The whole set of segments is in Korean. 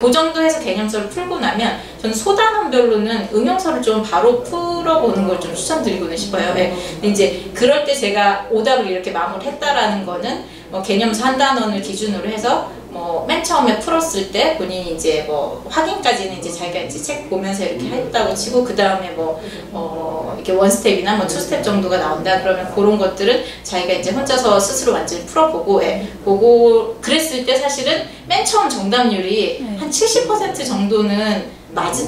그 정도 해서 개념서를 풀고 나면 저는 소단원별로는 응용서를 좀 바로 풀어보는 걸 좀 추천드리고는 싶어요. 네. 근데 이제 그럴 때 제가 오답을 이렇게 마무리했다라는 거는 뭐 개념서 한 단원을 기준으로 해서 뭐 맨 처음에 풀었을 때 본인이 이제 뭐 확인까지는 이제 자기가 이제 책 보면서 이렇게 했다고 치고, 그 다음에 뭐 이렇게 원 스텝이나 뭐 투 스텝 정도가 나온다 그러면 그런 것들은 자기가 이제 혼자서 스스로 완전히 풀어보고, 보고 그랬을 때 사실은 맨 처음 정답률이 한 70% 정도는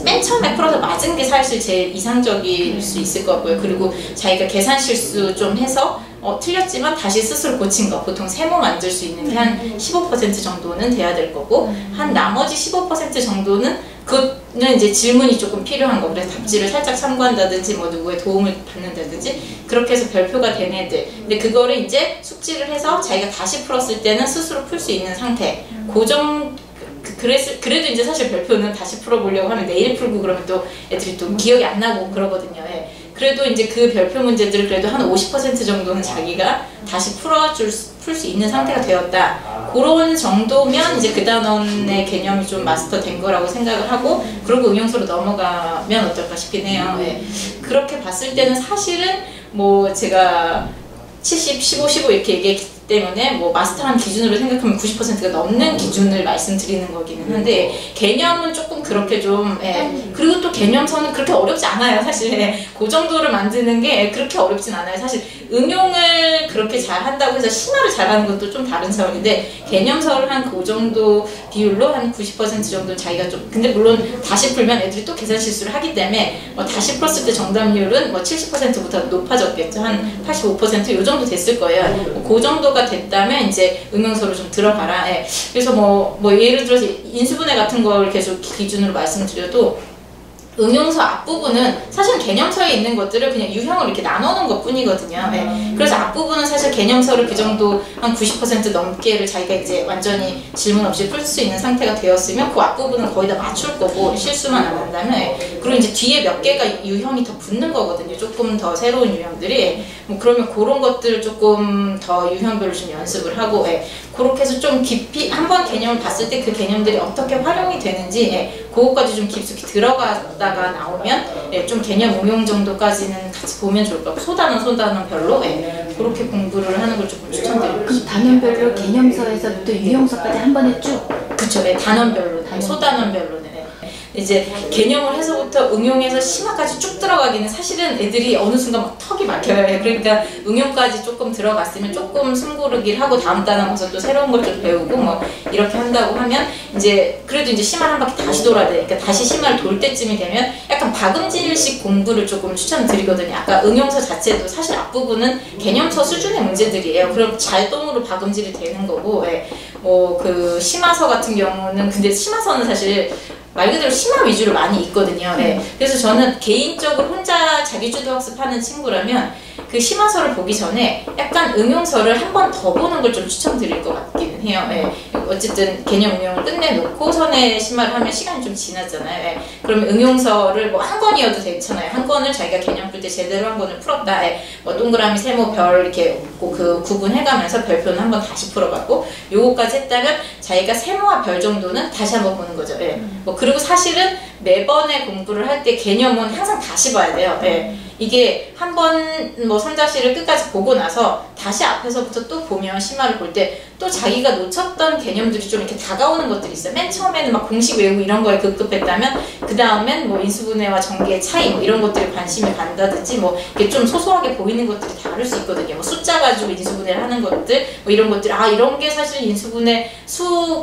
맨 처음에 풀어서 맞은 게 사실 제일 이상적일 수 있을 것 같고요. 그리고 자기가 계산 실수 좀 해서 틀렸지만 다시 스스로 고친 거, 보통 세모 만들 수 있는 게 한 15% 정도는 돼야 될 거고, 한 나머지 15% 정도는 그는 이제 질문이 조금 필요한 거, 그래서 답지를 살짝 참고한다든지 뭐 누구의 도움을 받는다든지 그렇게 해서 별표가 된 애들. 근데 그거를 이제 숙지를 해서 자기가 다시 풀었을 때는 스스로 풀 수 있는 상태. 그래도 이제 사실 별표는 다시 풀어보려고 하면 내일 풀고 그러면 또 애들이 또 기억이 안 나고 그러거든요. 그래도 이제 그 별표 문제들을 그래도 한 50% 정도는 자기가 다시 풀 수 있는 상태가 되었다. 그런 정도면 이제 그 단원의 개념이 좀 마스터 된 거라고 생각을 하고, 그리고 응용서로 넘어가면 어떨까 싶긴 해요. 그렇게 봤을 때는 사실은 뭐 제가 70, 15, 15 이렇게 얘기했기 때문에 뭐 마스터한 기준으로 생각하면 90%가 넘는 기준을 말씀드리는 거기는 한데, 개념은 조금 그렇게 좀 그리고 또 개념서는 그렇게 어렵지 않아요 사실. 그 정도를 만드는 게 그렇게 어렵진 않아요 사실. 응용을 그렇게 잘 한다고 해서 심화를 잘하는 것도 좀 다른 차원인데, 개념서를 한 그 정도 비율로 한 90% 정도 자기가 좀, 근데 물론 다시 풀면 애들이 또 계산 실수를 하기 때문에 뭐 다시 풀었을 때 정답률은 뭐 70%보다 높아졌겠죠. 한 85% 요 정도 됐을 거예요. 그 정도가 됐다면 이제 응용서로 좀 들어가라. 그래서 뭐 예를 들어서 인수분해 같은 걸 계속 기준으로 말씀드려도, 응용서 앞부분은 사실 개념서에 있는 것들을 그냥 유형을 이렇게 나눠놓은 것 뿐이거든요. 그래서 앞부분은 사실 개념서를 그 정도 한 90% 넘게를 자기가 이제 완전히 질문 없이 풀 수 있는 상태가 되었으면 그 앞부분은 거의 다 맞출 거고, 실수만 안 한다면. 그리고 이제 뒤에 몇 개가 유형이 더 붙는 거거든요. 조금 더 새로운 유형들이. 뭐 그러면 그런 것들을 조금 더 유형별로 좀 연습을 하고, 그렇게 해서 좀 깊이 한번 개념을 봤을 때 그 개념들이 어떻게 활용이 되는지 그것까지 좀 깊숙이 들어가다가 나오면 좀 개념 응용 정도까지는 같이 보면 좋을 것 같고, 소단원별로 그렇게 공부를 하는 걸 조금 추천드리고. 그럼 단원별로 개념서에서 또 유형서까지 한 번에 쭉? 그쵸. 단원별로, 소단원별로는. 이제 개념을 해서부터 응용해서 심화까지 쭉 들어가기는 사실은 애들이 어느 순간 막 턱이 막혀요. 그러니까 응용까지 조금 들어갔으면 조금 숨고르기를 하고 다음 단원 가서 또 새로운 걸 좀 배우고 뭐 이렇게 한다고 하면 이제 그래도 이제 심화를 한 바퀴 다시 돌아야 되니까, 다시 심화를 돌 때쯤이 되면 약간 박음질식 공부를 조금 추천드리거든요. 아까 응용서 자체도 사실 앞부분은 개념서 수준의 문제들이에요. 그럼 자동으로 박음질이 되는 거고, 뭐 그 심화서 같은 경우는, 근데 심화서는 사실 말 그대로 심화 위주로 많이 있거든요. 그래서 저는 개인적으로 혼자 자기주도 학습하는 친구라면 그 심화서를 보기 전에 약간 응용서를 한 번 더 보는 걸 좀 추천드릴 것 같기는 해요. 어쨌든 개념 응용을 끝내놓고 선에 심화를 하면 시간이 좀 지났잖아요. 그러면 응용서를 뭐 한 권이어도 괜찮아요. 한 권을 자기가 개념 풀 때 제대로 한 권을 풀었다. 뭐 동그라미, 세모, 별 이렇게 그 구분해가면서 별표는 한 번 다시 풀어봤고, 요거까지 했다면 자기가 세모와 별 정도는 다시 한번 보는 거죠. 뭐 그리고 사실은 매번에 공부를 할 때 개념은 항상 다시 봐야 돼요. 이게 한번 뭐 선자시를 끝까지 보고 나서 다시 앞에서부터 또 보면 심화를 볼 때 또 자기가 놓쳤던 개념들이 좀 이렇게 다가오는 것들이 있어요. 맨 처음에는 막 공식 외우고 이런 거에 급급했다면 그 다음엔 뭐 인수분해와 전개의 차이 뭐 이런 것들에 관심이 간다든지, 뭐 이게 좀 소소하게 보이는 것들이 다를 수 있거든요. 뭐 숫자 가지고 인수분해를 하는 것들 뭐 이런 것들, 이런 게 사실 인수분해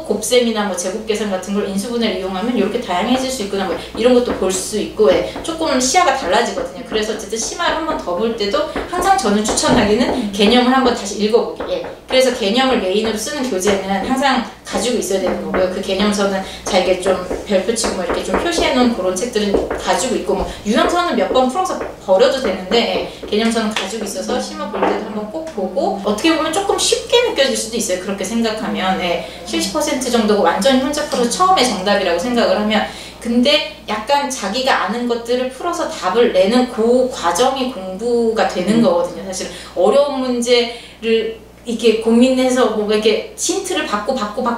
곱셈이나 뭐 제곱 계산 같은 걸 인수분해를 이용하면 이렇게 다양해질 수 있구나, 뭐 이런 것도 볼 수 있고, 조금 시야가 달라지거든요. 그래서 어쨌든 심화를 한 번 더 볼 때도 항상 저는 추천하기는 개념을 한 번 다시 읽어보기. 그래서 개념을 메인으로 쓰는 교재는 항상 가지고 있어야 되는 거고요. 그 개념서는 자기가 좀 별표치고 뭐 이렇게 좀 표시해 놓은 그런 책들은 가지고 있고, 뭐 유형서는 몇 번 풀어서 버려도 되는데 개념서는 가지고 있어서 심화 볼 때도 한번 꼭 보고, 어떻게 보면 조금 쉽게 느껴질 수도 있어요. 그렇게 생각하면 70% 정도가 완전히 혼자 풀어서 처음에 정답이라고 생각을 하면, 근데 약간 자기가 아는 것들을 풀어서 답을 내는 그 과정이 공부가 되는 거거든요. 사실 어려운 문제를 이렇게 고민해서 뭔가 이렇게 힌트를 받고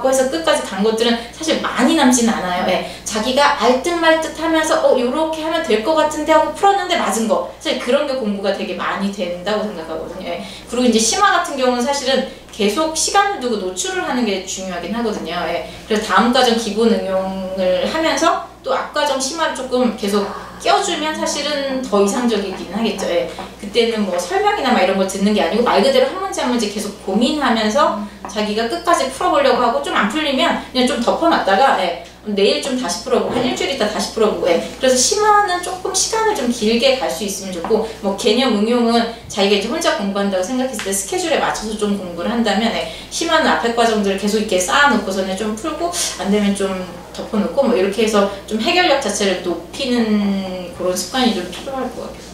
해서 끝까지 간 것들은 사실 많이 남지는 않아요. 예. 자기가 알듯말듯 하면서 요렇게 하면 될 것 같은데 하고 풀었는데 맞은 거. 사실 그런 게 공부가 되게 많이 된다고 생각하거든요. 예. 그리고 이제 심화 같은 경우는 사실은 계속 시간을 두고 노출을 하는 게 중요하긴 하거든요. 예. 그래서 다음 과정 기본 응용을 하면서 또 앞과정 심화를 조금 계속 껴주면 사실은 더 이상적이긴 하겠죠. 예. 그때는 뭐 설명이나 막 이런 걸 듣는 게 아니고 말 그대로 한 문제 한 문제 계속 고민하면서 자기가 끝까지 풀어보려고 하고 좀 안 풀리면 그냥 좀 덮어놨다가 예. 내일 좀 다시 풀어보고 한 일주일 있다 다시 풀어보고 예. 그래서 심화는 조금 시간을 좀 길게 갈 수 있으면 좋고 뭐 개념 응용은 자기가 이제 혼자 공부한다고 생각했을 때 스케줄에 맞춰서 좀 공부를 한다면 예. 심화는 앞에 과정들을 계속 이렇게 쌓아놓고서는 좀 풀고 안 되면 좀 덮어놓고 뭐 이렇게 해서 좀 해결력 자체를 높이는 그런 습관이 좀 필요할 것 같아요.